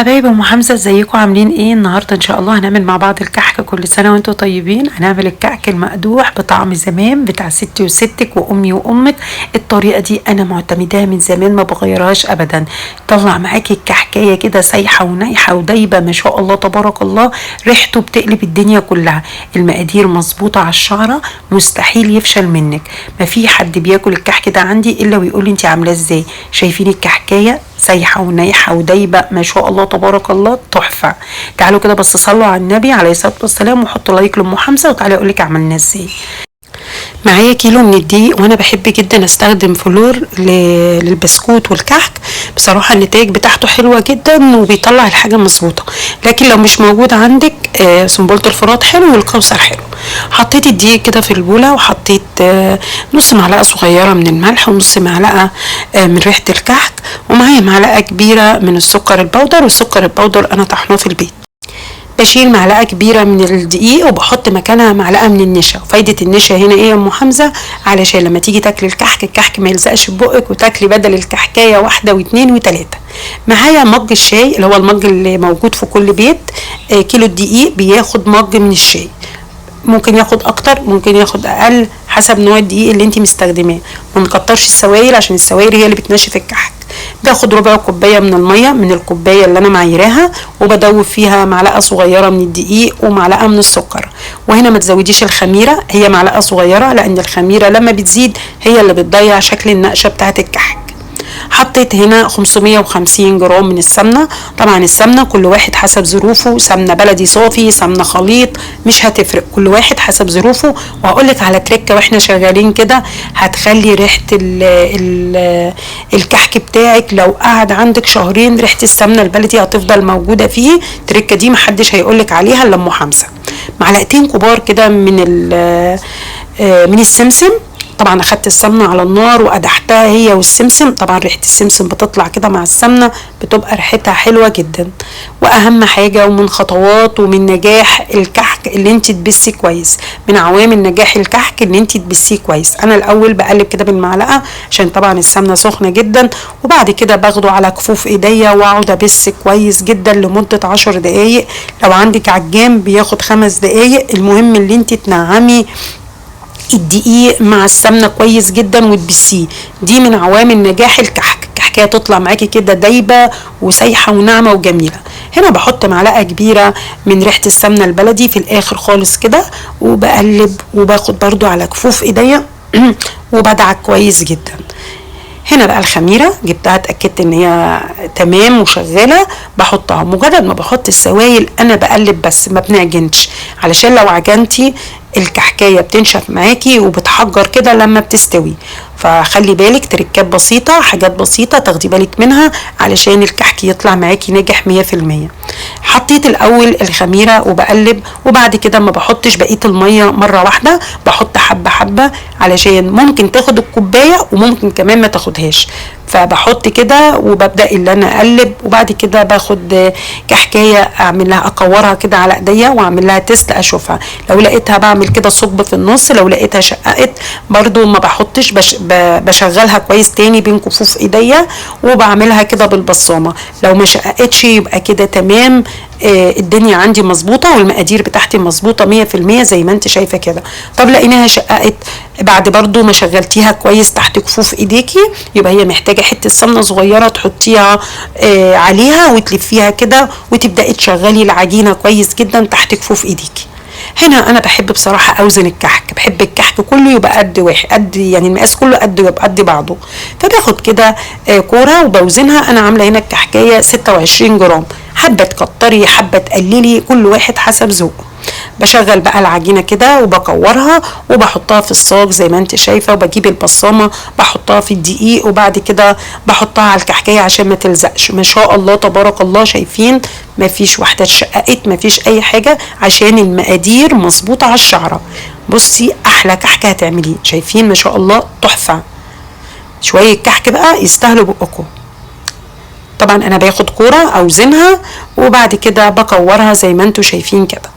حبايب ام حمزه، ازيكم عاملين ايه؟ النهارده ان شاء الله هنعمل مع بعض الكحك. كل سنه وانتم طيبين. هنعمل الكحك المقدوح بطعم زمان بتاع ستي وستك وامي وامك. الطريقه دي انا معتمداها من زمان، ما بغيرهاش ابدا. طلع معاكي الكحكايه كده سايحه ونايحه ودايبه ما شاء الله تبارك الله، ريحته بتقلب الدنيا كلها. المقادير مظبوطه على الشعره، مستحيل يفشل منك. ما في حد بياكل الكحك ده عندي الا ويقول لي انت عاملاه ازاي. شايفين الكحكايه سايحه ونايحه ودايبه ما شاء الله تبارك الله، تحفه. تعالوا كده بس صلوا على النبي عليه الصلاه والسلام وحطوا لايك لام حمزه، وتعالوا اقول لك عملناه ازاي. معايا كيلو من الدقيق، وانا بحب جدا استخدم فلور للبسكوت والكحك. بصراحه النتائج بتاعته حلوه جدا وبيطلع الحاجه مظبوطه. لكن لو مش موجود عندك سنبله الفرات حلو والكوثر حلو. حطيت الدقيق كده في البوله، وحطيت نص معلقه صغيره من الملح، ونص معلقه من ريحه الكحك، ومعايا معلقه كبيره من السكر البودر. والسكر البودر انا طحناه في البيت. بشيل معلقه كبيره من الدقيق وبحط مكانها معلقه من النشا. وفايده النشا هنا ايه يا ام حمزه؟ علشان لما تيجي تاكلي الكحك ما يلزقش في بقك، وتاكلي بدل الكحكايه واحده واثنين وثلاثه. معايا مج الشاي اللي هو المج اللي موجود في كل بيت. كيلو الدقيق بياخد مج من الشاي. ممكن ياخد اكتر ممكن ياخد اقل حسب نوع الدقيق اللي انت مستخدماه. ما نكترش السوائل عشان السوائل هي اللي بتنشف الكحك. باخد ربع كوبايه من الميه من الكوبايه اللي انا معايراها، وبدوب فيها معلقه صغيره من الدقيق ومعلقه من السكر. وهنا ما تزوديش الخميره، هي معلقه صغيره، لان الخميره لما بتزيد هي اللي بتضيع شكل النقشه بتاعه الكحك. حطيت هنا 550 جرام من السمنه. طبعا السمنه كل واحد حسب ظروفه، سمنه بلدي صافي، سمنه خليط، مش هتفرق، كل واحد حسب ظروفه. وهقول لك على تريكه واحنا شغالين كده هتخلي ريحه الكحك بتاعك لو قعد عندك شهرين ريحه السمنه البلدي هتفضل موجوده فيه. التريكه دي محدش هيقول لك عليها الا ام حمزه. معلقتين كبار كده من السمسم. طبعا اخدت السمنه على النار وقدحتها هي والسمسم. طبعا ريحه السمسم بتطلع كده مع السمنه، بتبقى ريحتها حلوه جدا. واهم حاجه ومن خطوات ومن نجاح الكحك اللي انت تبسي كويس، من عوامل نجاح الكحك ان انت تبسيه كويس. انا الاول بقلب كده بالمعلقه عشان طبعا السمنه سخنه جدا، وبعد كده باخده على كفوف ايديا واقعد ابس كويس جدا لمده 10 دقايق. لو عندك عجان بياخد 5 دقايق. المهم اللي انت تنعمي الدقيق مع السمنه كويس جدا وتبسيه. دي من عوامل نجاح الكحك. الكحكايه تطلع معاكي كده دايبه وسايحه وناعمه وجميله. هنا بحط معلقه كبيره من ريحه السمنه البلدي في الاخر خالص كده، وبقلب وباخد برضو على كفوف ايديا وبدعك كويس جدا. هنا بقى الخميره جبتها، اتاكدت ان هي تمام وشغاله، بحطها. مجرد ما بحط السوائل انا بقلب بس، ما بنعجنش، علشان لو عجنتي الكحكايه بتنشف معاكي وبتحجر كده لما بتستوي. فخلي بالك، تركات بسيطه، حاجات بسيطه تاخدي بالك منها علشان الكحك يطلع معاكي ناجح 100%. حطيت الاول الخميره وبقلب، وبعد كده ما بحطش بقيه الميه مره واحده، بحط حبه حبه علشان ممكن تاخد الكوبايه وممكن كمان ما تاخدهاش. فبحط كده وببدا اللي انا اقلب، وبعد كده باخد كحكايه اعمل لها اكورها كده على ايديا واعمل لها تيست اشوفها. لو لقيتها بعمل كده ثقب في النص، لو لقيتها شققت برضو ما بحطش، بشغلها كويس تاني بين كفوف ايديا وبعملها كده بالبصامه. لو ما شققتش يبقى كده تمام. الدنيا عندي مظبوطه والمقادير بتاعتي مظبوطه 100% زي ما انت شايفه كده. طب لقيناها شققت بعد برضو ما شغلتيها كويس تحت كفوف ايديكي، يبقى هي محتاجه حته سمنه صغيره تحطيها عليها وتلفيها كده، وتبداي تشغلي العجينه كويس جدا تحت كفوف ايديكي. هنا انا بحب بصراحه اوزن الكحك، بحب الكحك كله يبقى قد واحد، قد يعني المقاس كله يبقى قد بعضه. فباخد كده كوره وبوزنها. انا عامله هنا الكحكايه 26 جرام، حبه تكتري حبه تقللي، كل واحد حسب ذوقه. بشغل بقى العجينه كده وبكورها وبحطها في الصاج زي ما انت شايفه، وبجيب البصامه بحطها في الدقيق، وبعد كده بحطها على الكحكايه عشان ما تلزقش. ما شاء الله تبارك الله، شايفين ما فيش واحده اتشققت، ما فيش اي حاجه، عشان المقادير مظبوطه على الشعره. بصي احلى كحكه هتعمليه، شايفين ما شاء الله تحفه. شويه كحك بقى يستاهلوا بقكم. طبعا انا باخد كوره اوزنها وبعد كده بكورها زي ما انتم شايفين كده.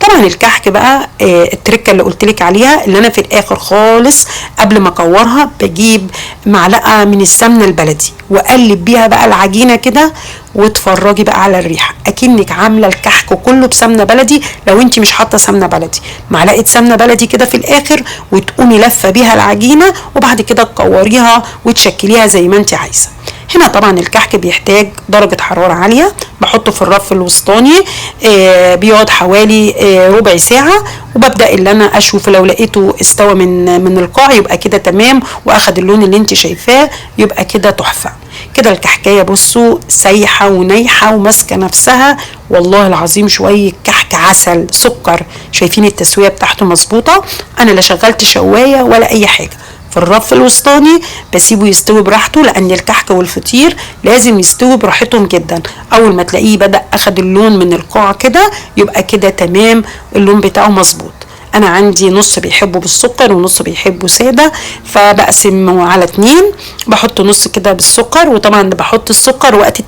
طبعا الكحك بقى التركه اللي قلت لك عليها، اللي انا في الاخر خالص قبل ما اكورها بجيب معلقه من السمنه البلدي واقلب بيها بقى العجينه كده، واتفرجي بقى على الريحه اكنك عامله الكحك كله بسمنه بلدي. لو انت مش حاطه سمنه بلدي، معلقه سمنه بلدي كده في الاخر، وتقومي لفه بيها العجينه، وبعد كده تكوريها وتشكليها زي ما انت عايزه. هنا طبعا الكحك بيحتاج درجة حرارة عالية، بحطه في الرف الوسطاني بيقعد حوالي ربع ساعة، وببدأ اللي انا اشوف لو لقيته استوى من القاع يبقى كده تمام، واخد اللون اللي انت شايفاه يبقى كده تحفة. كده الكحكايه بصوا سايحه ونايحه وماسكه نفسها، والله العظيم شويه كحك عسل سكر. شايفين التسويه بتاعته مظبوطه، انا لا شغلت شوايه ولا اي حاجه. في الرف الوسطاني بسيبه يستوي براحته، لان الكحك والفطير لازم يستوي براحتهم جدا. اول ما تلاقيه بدأ اخد اللون من القاع كده يبقى كده تمام، اللون بتاعه مظبوط. انا عندي نص بيحبه بالسكر ونص بيحبه ساده، فبقسمه على 2، بحط نص كده بالسكر، وطبعا بحط السكر وقت